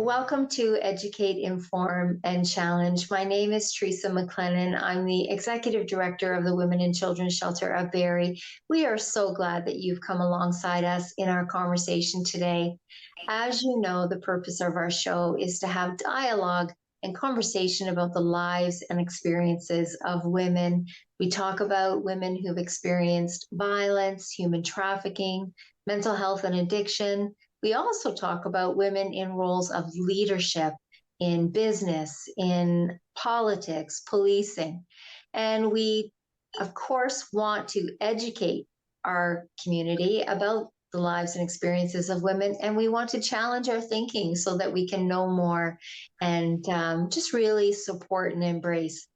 Welcome to Educate, Inform, and Challenge. My name is Teresa MacLennan. I'm the Executive Director of the Women and Children's Shelter of Barrie. We are so glad that you've come alongside us in our conversation today. As you know, the purpose of our show is to have dialogue and conversation about the lives and experiences of women. We talk about women who've experienced violence, human trafficking, mental health and addiction. We also talk about women in roles of leadership in business, in politics, policing. And we, of course, want to educate our community about the lives and experiences of women. And we want to challenge our thinking so that we can know more and just really support and embrace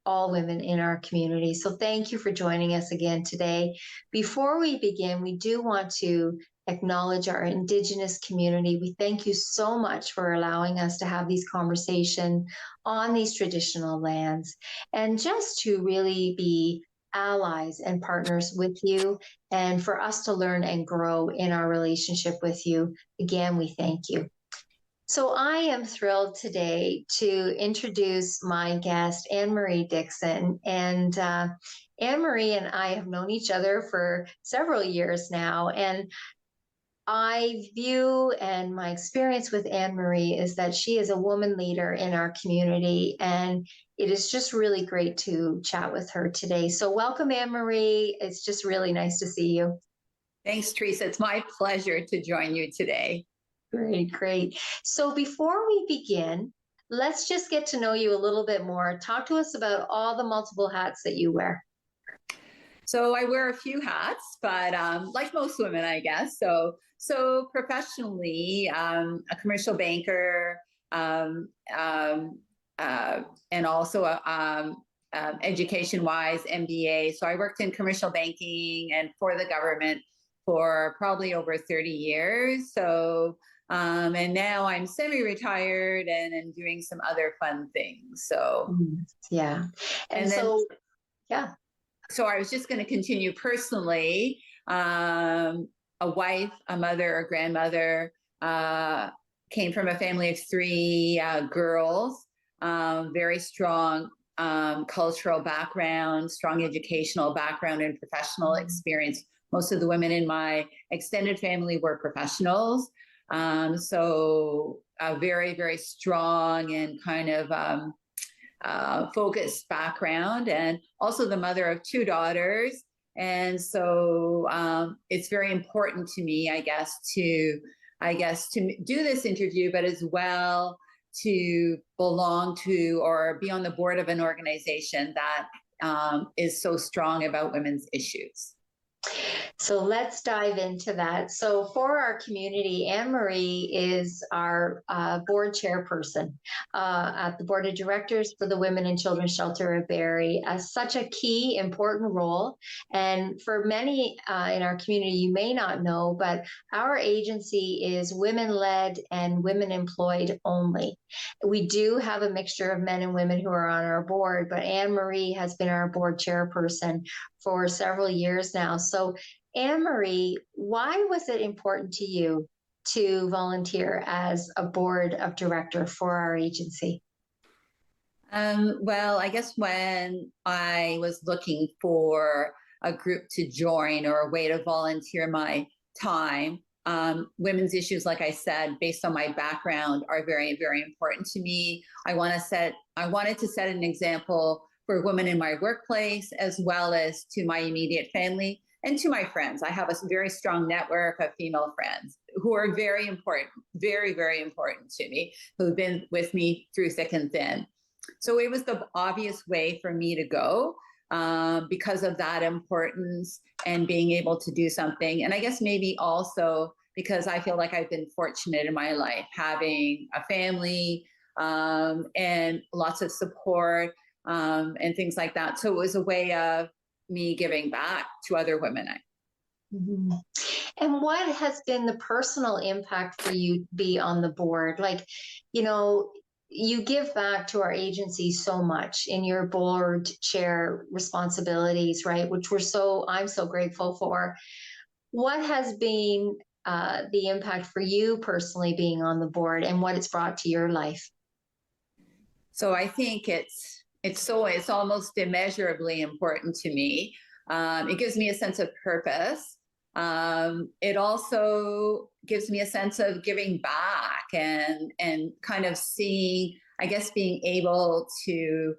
all women in our community. So thank you for joining us again today. Before we begin, we do want to acknowledge our Indigenous community. We thank you so much for allowing us to have these conversations on these traditional lands and just to really be allies and partners with you and for us to learn and grow in our relationship with you. Again, we thank you. So I am thrilled today to introduce my guest, Ann Marie Dixon. And Ann Marie and I have known each other for several years now. And I view and my experience with Ann Marie is that she is a woman leader in our community. And it is just really great to chat with her today. So welcome, Ann Marie. It's just really nice to see you. Thanks, Teresa. It's my pleasure to join you today. Great. So before we begin, let's just get to know you a little bit more. Talk to us about all the multiple hats that you wear. So I wear a few hats, but like most women, I guess. So professionally, a commercial banker, and also education-wise, MBA. So I worked in commercial banking and for the government for probably over 30 years. So and now I'm semi-retired and doing some other fun things. So yeah, and then, so yeah. So I was just going to continue personally. A wife, a mother, a grandmother, came from a family of three girls, very strong cultural background, strong educational background, and professional experience. Most of the women in my extended family were professionals. So a very, very strong and kind of focused background, and also the mother of two daughters. And so it's very important to me, I guess, to do this interview, but as well to belong to or be on the board of an organization that is so strong about women's issues. So let's dive into that. So for our community, Ann Marie is our board chairperson at the board of directors for the Women and Children's Shelter of Barrie. Such a key, important role. And for many in our community, you may not know, but our agency is women-led and women-employed only. We do have a mixture of men and women who are on our board, but Ann Marie has been our board chairperson for several years now. So Ann Marie, why was it important to you to volunteer as a board of director for our agency? Well, I guess when I was looking for a group to join or a way to volunteer my time, women's issues, like I said, based on my background, are very, very important to me. I wanted to set an example for women in my workplace, as well as to my immediate family and to my friends. I have a very strong network of female friends who are very important, very, very important to me, who've been with me through thick and thin. So it was the obvious way for me to go because of that importance and being able to do something. And I guess maybe also because I feel like I've been fortunate in my life, having a family and lots of support and things like that. So it was a way of me giving back to other women. Mm-hmm. And what has been the personal impact for you to be on the board? Like, you give back to our agency so much in your board chair responsibilities, right? Which I'm so grateful for. What has been the impact for you personally being on the board and what it's brought to your life. So I think it's almost immeasurably important to me. It gives me a sense of purpose. It also gives me a sense of giving back and kind of seeing, I guess, being able to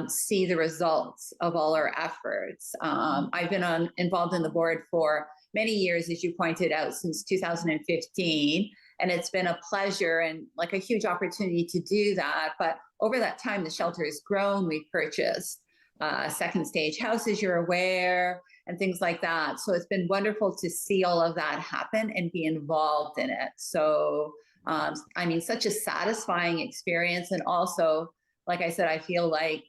see the results of all our efforts. I've been involved in the board for many years, as you pointed out, since 2015. And it's been a pleasure and like a huge opportunity to do that. But over that time, the shelter has grown. We've purchased second stage houses, you're aware, and things like that. So it's been wonderful to see all of that happen and be involved in it. So, I mean, such a satisfying experience. And also, like I said, I feel like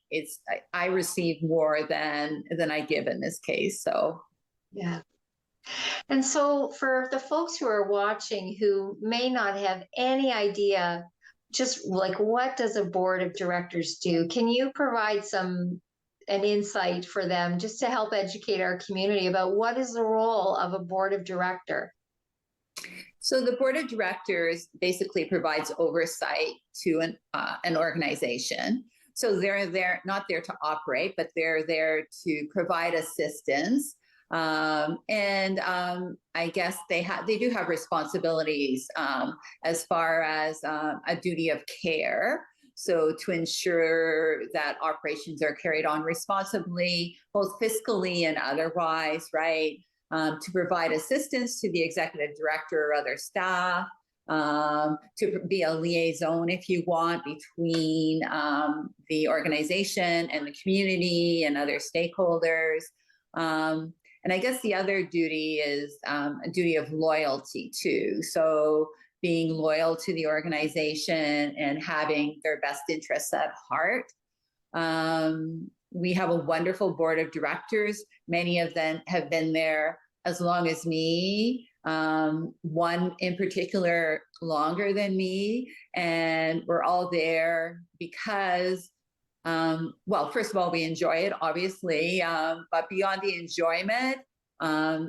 I receive more than I give in this case. So, yeah. And so for the folks who are watching who may not have any idea, just like what does a board of directors do? Can you provide an insight for them just to help educate our community about what is the role of a board of director? So the board of directors basically provides oversight to an organization. So they're not there to operate, but they're there to provide assistance. I guess they do have responsibilities as far as a duty of care. So to ensure that operations are carried on responsibly, both fiscally and otherwise, right? To provide assistance to the executive director or other staff, to be a liaison, if you want, between the organization and the community and other stakeholders. And I guess the other duty is a duty of loyalty too. So being loyal to the organization and having their best interests at heart. We have a wonderful board of directors. Many of them have been there as long as me, one in particular longer than me. And we're all there because, well, first of all, we enjoy it, obviously, but beyond the enjoyment,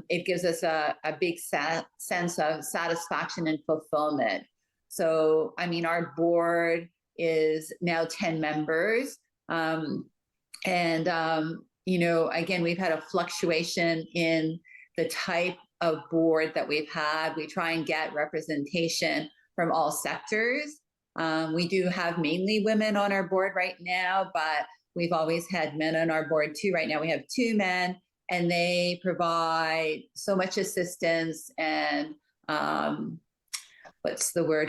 it gives us a big sense of satisfaction and fulfillment. So, I mean, our board is now 10 members. You know, again, we've had a fluctuation in the type of board that we've had. We try and get representation from all sectors. We do have mainly women on our board right now, but we've always had men on our board too. Right now we have 2 men, and they provide so much assistance and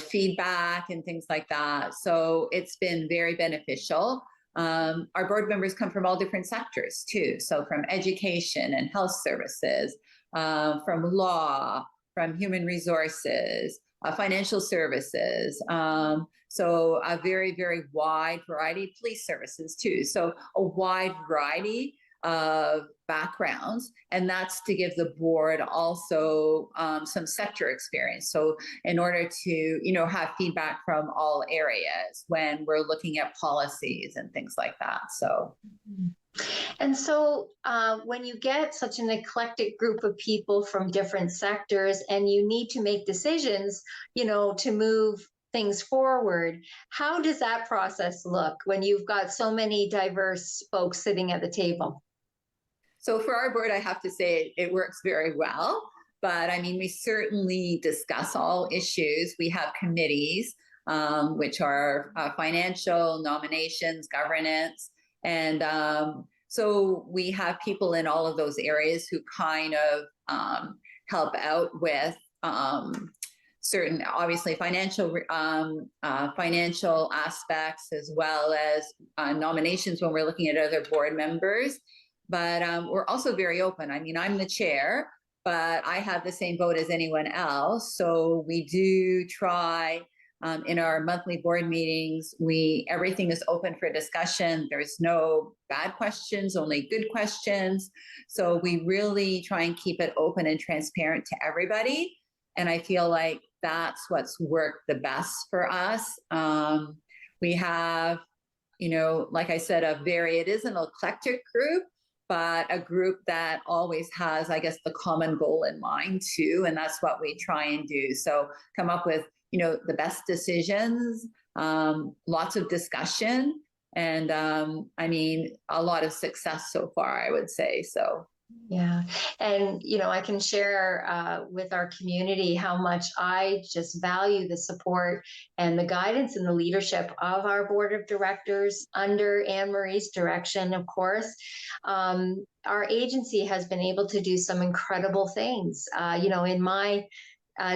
feedback and things like that. So it's been very beneficial. Our board members come from all different sectors too. So from education and health services, from law, from human resources, financial services. So a very, very wide variety, police services too. So a wide variety of backgrounds, and that's to give the board also some sector experience. So in order to, you know, have feedback from all areas when we're looking at policies and things like that. So. And so when you get such an eclectic group of people from different sectors and you need to make decisions, you know, to move things forward, how does that process look when you've got so many diverse folks sitting at the table? So for our board, I have to say it works very well. But I mean, we certainly discuss all issues. We have committees, which are financial, nominations, governance. And so we have people in all of those areas who kind of help out with certain, obviously, financial aspects, as well as nominations when we're looking at other board members. But we're also very open. I mean, I'm the chair, but I have the same vote as anyone else. So we do try in our monthly board meetings, everything is open for discussion. There's no bad questions, only good questions. So we really try and keep it open and transparent to everybody. And I feel like that's what's worked the best for us. We have, you know, like I said, it is an eclectic group, but a group that always has, I guess, the common goal in mind too. And that's what we try and do. So come up with, the best decisions, lots of discussion, and a lot of success so far, I would say. So Yeah. And, I can share with our community how much I just value the support and the guidance and the leadership of our board of directors under Ann Marie's direction, of course. Our agency has been able to do some incredible things. In my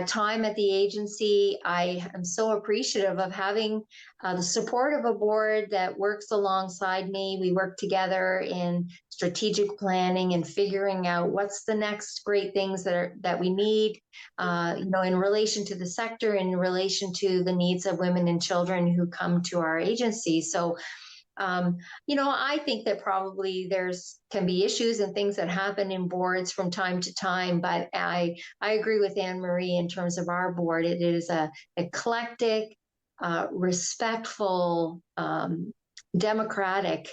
time at the agency, I am so appreciative of having the support of a board that works alongside me. We work together in strategic planning and figuring out what's the next great things that we need, in relation to the sector, in relation to the needs of women and children who come to our agency. So I think that probably can be issues and things that happen in boards from time to time, but I agree with Ann Marie in terms of our board. It is a eclectic, respectful, democratic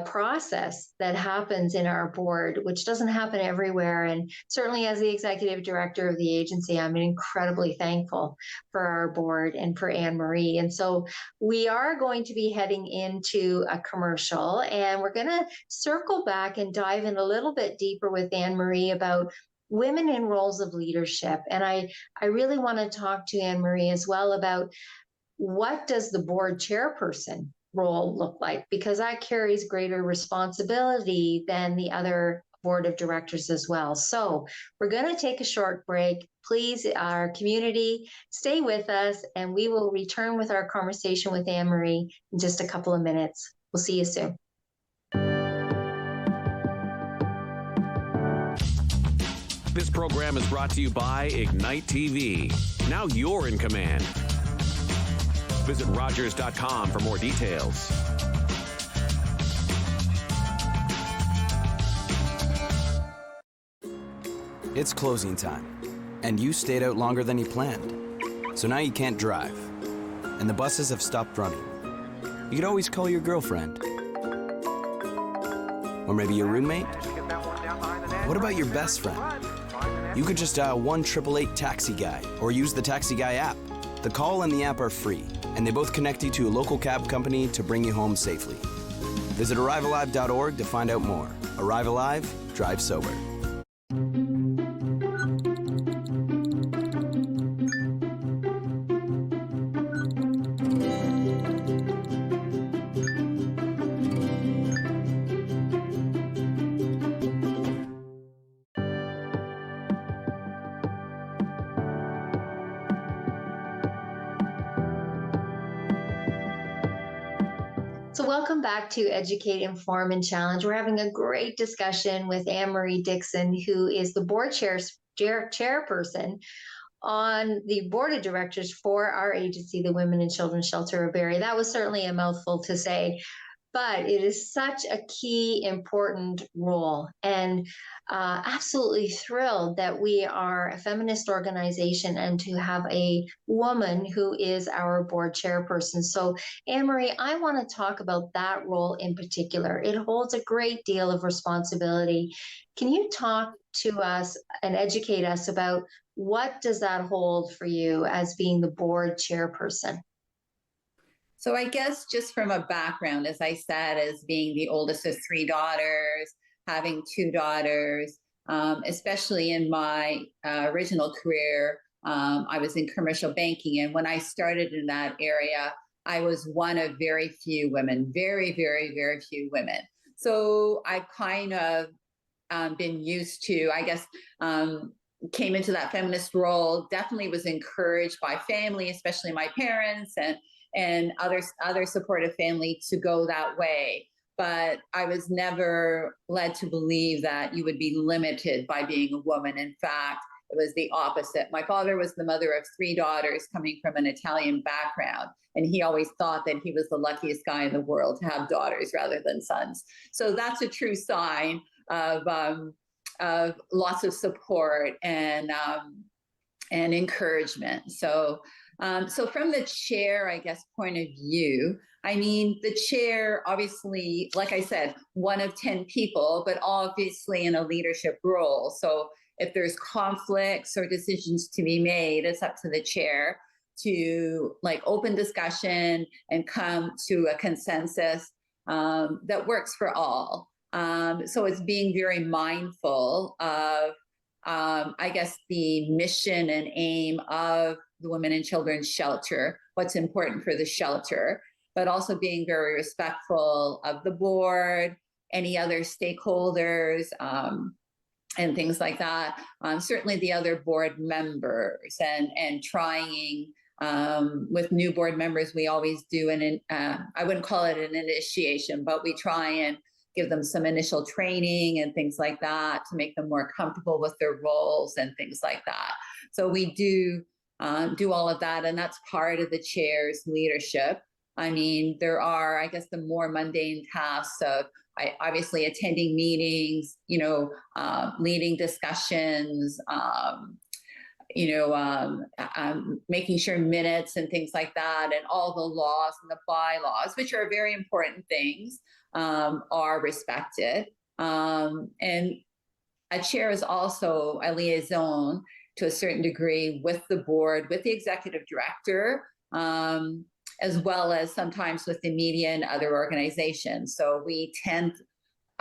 process that happens in our board, which doesn't happen everywhere. And certainly as the executive director of the agency, I'm incredibly thankful for our board and for Ann Marie. And so we are going to be heading into a commercial, and we're going to circle back and dive in a little bit deeper with Ann Marie about women in roles of leadership. And I really want to talk to Ann Marie as well about what does the board chairperson role look like, because that carries greater responsibility than the other board of directors as well. So we're going to take a short break. Please, our community, stay with us, and we will return with our conversation with Ann Marie in just a couple of minutes. We'll see you soon. This program is brought to you by Ignite TV. Now you're in command. Visit Rogers.com for more details. It's closing time, and you stayed out longer than you planned. So now you can't drive, and the buses have stopped running. You could always call your girlfriend. Or maybe your roommate? What about your best friend? You could just dial 1-888-TAXI-GUY or use the Taxi Guy app. The call and the app are free, and they both connect you to a local cab company to bring you home safely. Visit ArriveAlive.org to find out more. Arrive Alive, drive sober. So welcome back to Educate, Inform, and Challenge. We're having a great discussion with Ann Marie Dixon, who is the board chairperson on the board of directors for our agency, the Women and Children's Shelter of Barrie. That was certainly a mouthful to say, but it is such a key, important role. And absolutely thrilled that we are a feminist organization and to have a woman who is our board chairperson. So, Ann Marie, I want to talk about that role in particular. It holds a great deal of responsibility. Can you talk to us and educate us about what does that hold for you as being the board chairperson? So I guess just from a background, as I said, as being the oldest of three daughters, having two daughters, especially in my original career, I was in commercial banking. And when I started in that area, I was one of very few women, very, very, very few women. So I kind of been used to, I guess, came into that feminist role, definitely was encouraged by family, especially my parents and other supportive family to go that way. But I was never led to believe that you would be limited by being a woman. In fact, it was the opposite. My father was the mother of three daughters coming from an Italian background. And he always thought that he was the luckiest guy in the world to have daughters rather than sons. So that's a true sign of lots of support and encouragement. So So from the chair, I guess, point of view, I mean, the chair, obviously, like I said, one of 10 people, but obviously in a leadership role. So if there's conflicts or decisions to be made, it's up to the chair to like open discussion and come to a consensus that works for all. So it's being very mindful of, I guess, the mission and aim of the Women and Children's Shelter, what's important for the shelter, but also being very respectful of the board, any other stakeholders, and things like that. Certainly the other board members, and trying with new board members, we always do I wouldn't call it an initiation, but we try and give them some initial training and things like that to make them more comfortable with their roles and things like that. So we do all of that, and that's part of the chair's leadership. I mean, there are, I guess, the more mundane tasks of obviously attending meetings, leading discussions, making sure minutes and things like that, and all the laws and the bylaws, which are very important things, are respected. And a chair is also a liaison to a certain degree with the board, with the executive director, as well as sometimes with the media and other organizations. So we attend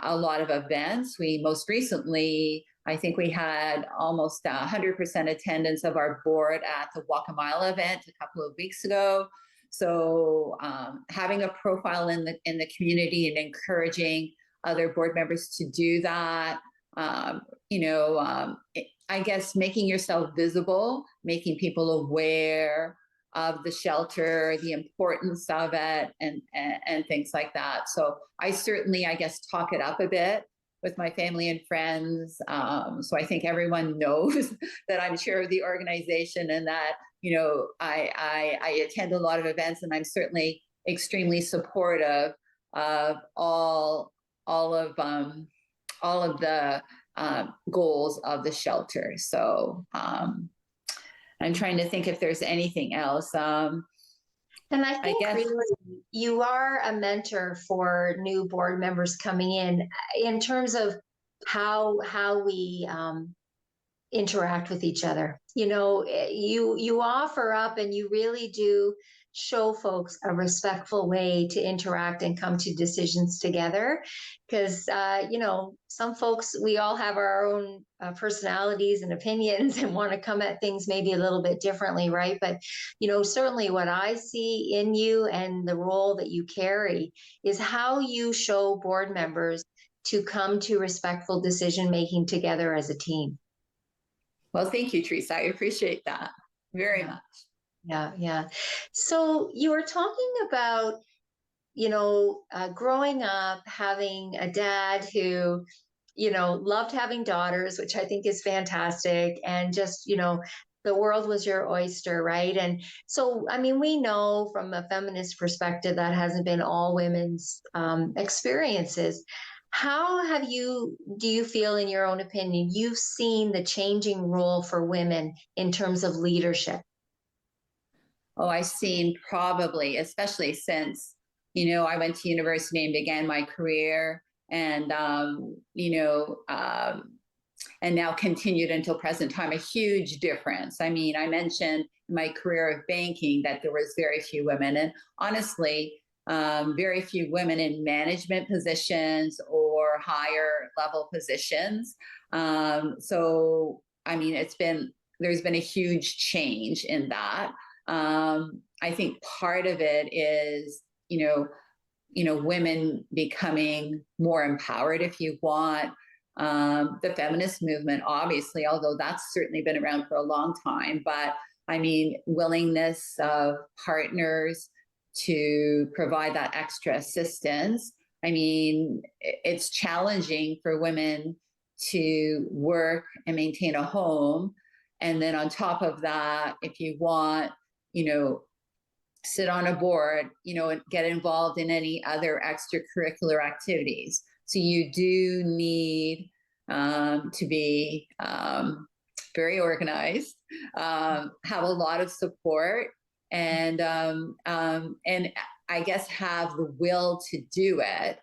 a lot of events. We most recently, I think we had almost 100% attendance of our board at the Walk a Mile event a couple of weeks ago. So having a profile in the community and encouraging other board members to do that, I guess making yourself visible, making people aware of the shelter, the importance of it, and things like that. So I certainly, I guess, talk it up a bit with my family and friends. So I think everyone knows that I'm chair of the organization, and that, I attend a lot of events, and I'm certainly extremely supportive of all of the goals of the shelter. So I'm trying to think if there's anything else. And I think really you are a mentor for new board members coming in terms of how we interact with each other. You offer up, and you really do show folks a respectful way to interact and come to decisions together. Because, some folks, we all have our own personalities and opinions and want to come at things maybe a little bit differently, right? But, certainly what I see in you and the role that you carry is how you show board members to come to respectful decision-making together as a team. Well, thank you, Teresa. I appreciate that very much. Yeah. So you were talking about, growing up, having a dad who, loved having daughters, which I think is fantastic. And just, the world was your oyster, right? And so, I mean, we know from a feminist perspective that hasn't been all women's experiences. How do you feel, in your own opinion, you've seen the changing role for women in terms of leadership? Oh, I've seen probably, especially since, I went to university and began my career, and, and now continued until present time, a huge difference. I mean, I mentioned in my career of banking that there was very few women, and honestly, very few women in management positions or higher level positions. So, I mean, there's been a huge change in that. I think part of it is, women becoming more empowered, if you want. The feminist movement, obviously, although that's certainly been around for a long time, but I mean, willingness of partners to provide that extra assistance. I mean, it's challenging for women to work and maintain a home. And then on top of that, if you want, sit on a board, and get involved in any other extracurricular activities. So you do need to be very organized, have a lot of support, and I guess have the will to do it.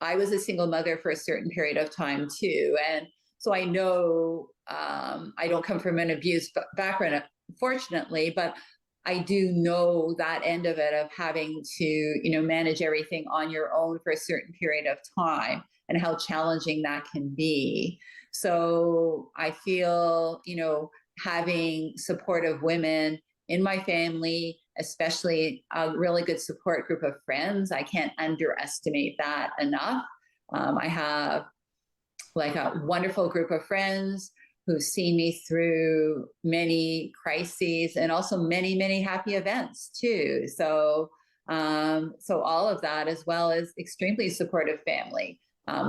I was a single mother for a certain period of time too. And so I know I don't come from an abused background, fortunately, but I do know that end of it, of having to, manage everything on your own for a certain period of time, and how challenging that can be. So I feel, having supportive women in my family, especially a really good support group of friends, I can't underestimate that enough. I have like a wonderful group of friends who've seen me through many crises and also many, many happy events too. So all of that, as well as extremely supportive family,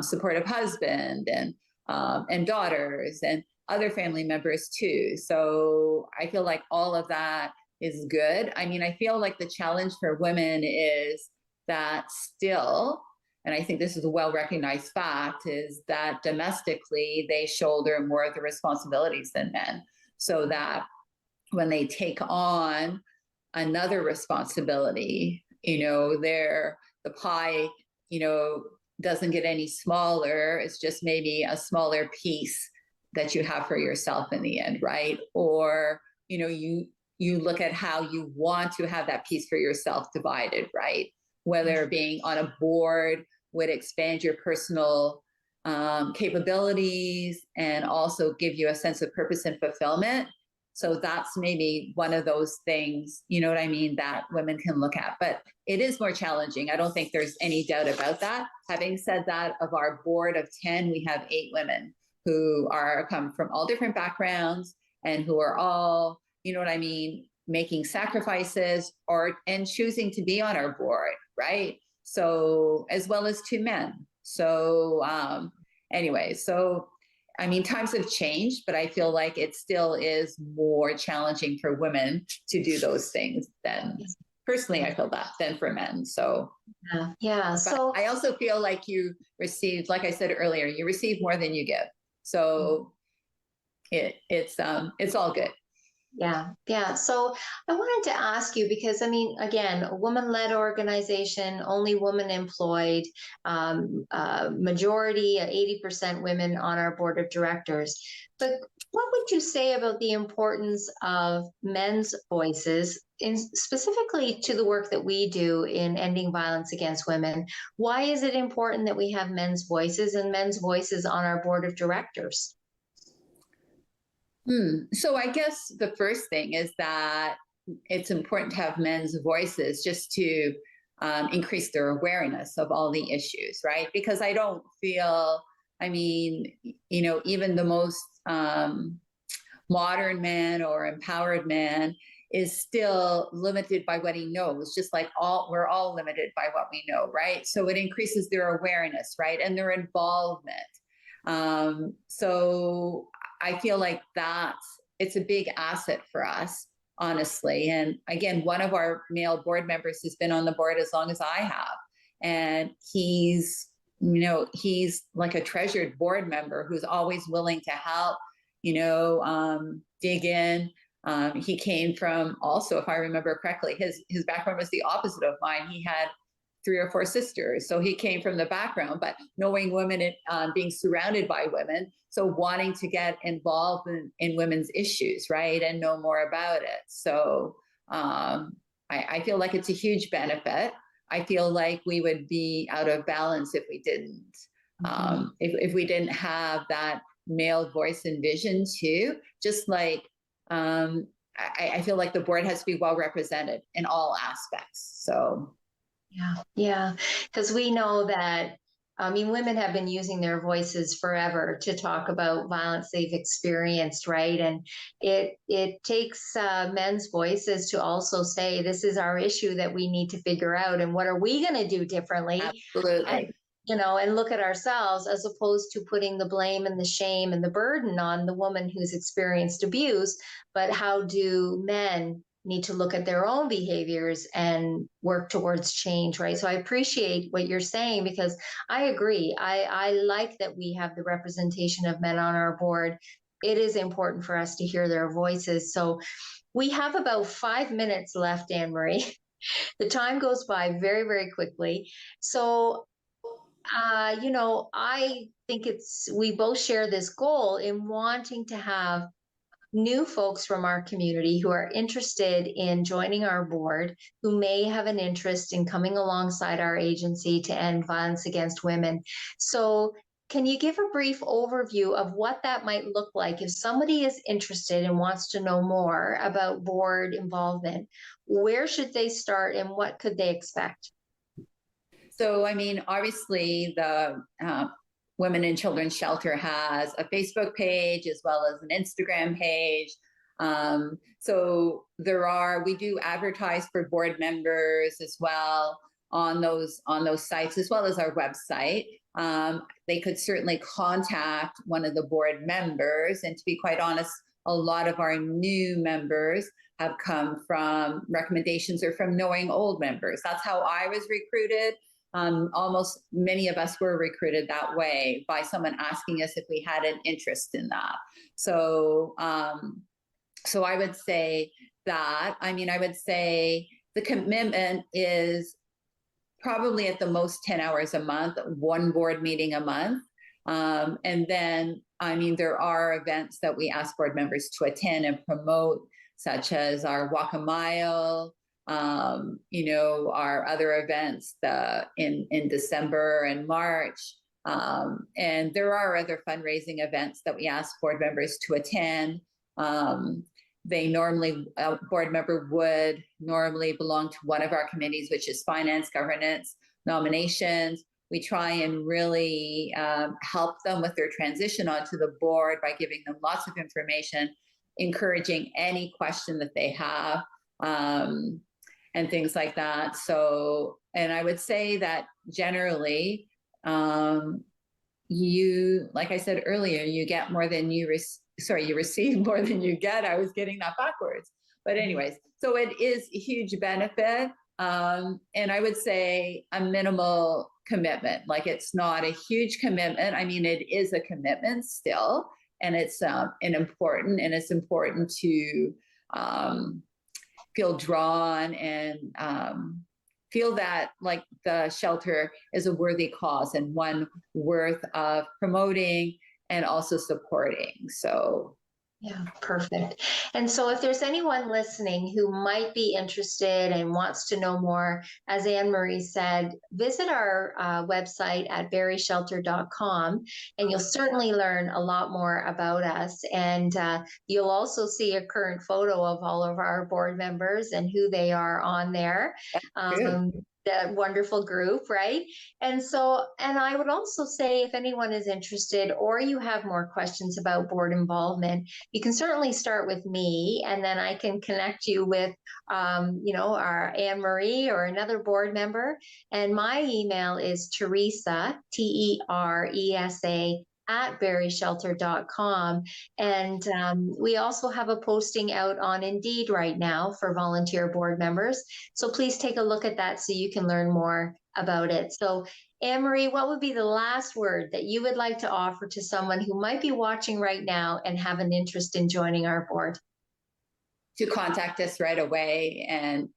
supportive husband, and daughters, and other family members too. So I feel like all of that is good. I mean, I feel like the challenge for women is that still, and I think this is a well-recognized fact, is that domestically they shoulder more of the responsibilities than men. So that when they take on another responsibility, the pie, doesn't get any smaller. It's just maybe a smaller piece that you have for yourself in the end, right? Or, you look at how you want to have that piece for yourself divided, right? Whether being on a board would expand your personal capabilities and also give you a sense of purpose and fulfillment. So that's maybe one of those things, that women can look at. But it is more challenging. I don't think there's any doubt about that. Having said that, of our board of 10, we have 8 women who come from all different backgrounds and who are all, making sacrifices and choosing to be on our board, right? So, as well as 2 men. So times have changed, but I feel like it still is more challenging for women to do those things than, personally, I feel that, than for men. So, yeah. So I also feel like you receive, like I said earlier, you receive more than you give. So it's all good. Yeah. So I wanted to ask you, because again, a woman-led organization, only women employed, majority, 80% women on our board of directors. But what would you say about the importance of men's voices, specifically to the work that we do in ending violence against women? Why is it important that we have men's voices and men's voices on our board of directors? So I guess the first thing is that it's important to have men's voices just to increase their awareness of all the issues, right? Because I don't feel, even the most modern man or empowered man is still limited by what he knows, just like we're all limited by what we know, right? So it increases their awareness, right? And their involvement. So I feel like it's a big asset for us, honestly. And again, one of our male board members has been on the board as long as I have. And he's like a treasured board member who's always willing to help, dig in. He came from, also, if I remember correctly, his background was the opposite of mine. He had 3 or 4 sisters. So he came from the background, but knowing women, being surrounded by women, so wanting to get involved in women's issues, right? And know more about it. So I feel like it's a huge benefit. I feel like we would be out of balance if we didn't. If we didn't have that male voice and vision too, just like I feel like the board has to be well represented in all aspects. So yeah, because we know that women have been using their voices forever to talk about violence they've experienced, right? And it takes men's voices to also say, this is our issue that we need to figure out, and what are we going to do differently? Absolutely. And look at ourselves, as opposed to putting the blame and the shame and the burden on the woman who's experienced abuse. But how do men need to look at their own behaviors and work towards change, right? So I appreciate what you're saying, because I agree. I like that we have the representation of men on our board, it is important for us to hear their voices. So we have about 5 minutes left, Ann Marie. The time goes by very, very quickly. So, I think we both share this goal in wanting to have new folks from our community who are interested in joining our board, who may have an interest in coming alongside our agency to end violence against women. So can you give a brief overview of what that might look like if somebody is interested and wants to know more about board involvement? Where should they start and what could they expect? So, I mean, obviously the Women and Children's Shelter has a Facebook page as well as an Instagram page. So we do advertise for board members as well on those sites, as well as our website. They could certainly contact one of the board members. And to be quite honest, a lot of our new members have come from recommendations or from knowing old members. That's how I was recruited. Almost many of us were recruited that way by someone asking us if we had an interest in that. So I would say that, I would say the commitment is probably at the most 10 hours a month, one board meeting a month. And then, there are events that we ask board members to attend and promote, such as our Walk a Mile, our other events in December and March. And there are other fundraising events that we ask board members to attend. A board member would normally belong to one of our committees, which is finance, governance, nominations. We try and really help them with their transition onto the board by giving them lots of information, encouraging any question that they have. And things like that. So, and I would say that generally, like I said earlier, you get more than you receive more than you get. I was getting that backwards. But anyways, so it is a huge benefit. And I would say a minimal commitment. Like, it's not a huge commitment. It is a commitment still. And it's important to feel drawn and feel that like the shelter is a worthy cause and one worth of promoting and also supporting. So Yeah, perfect. And so if there's anyone listening who might be interested and wants to know more, as Ann Marie said, visit our website at barrieshelter.com, and you'll certainly learn a lot more about us. And you'll also see a current photo of all of our board members and who they are on there. That wonderful group, right? And I would also say, if anyone is interested or you have more questions about board involvement, you can certainly start with me, and then I can connect you with, our Ann Marie or another board member. And my email is Teresa, Teresa, at barrieshelter.com. And we also have a posting out on Indeed right now for volunteer board members. So please take a look at that so you can learn more about it. So Ann Marie, what would be the last word that you would like to offer to someone who might be watching right now and have an interest in joining our board? To contact us right away and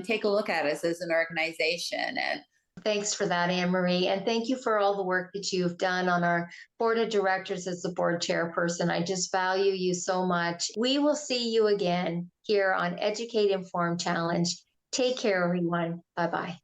take a look at us as an organization. And thanks for that, Ann Marie. And thank you for all the work that you've done on our board of directors as the board chairperson. I just value you so much. We will see you again here on Educate, Inform, Challenge. Take care, everyone. Bye-bye.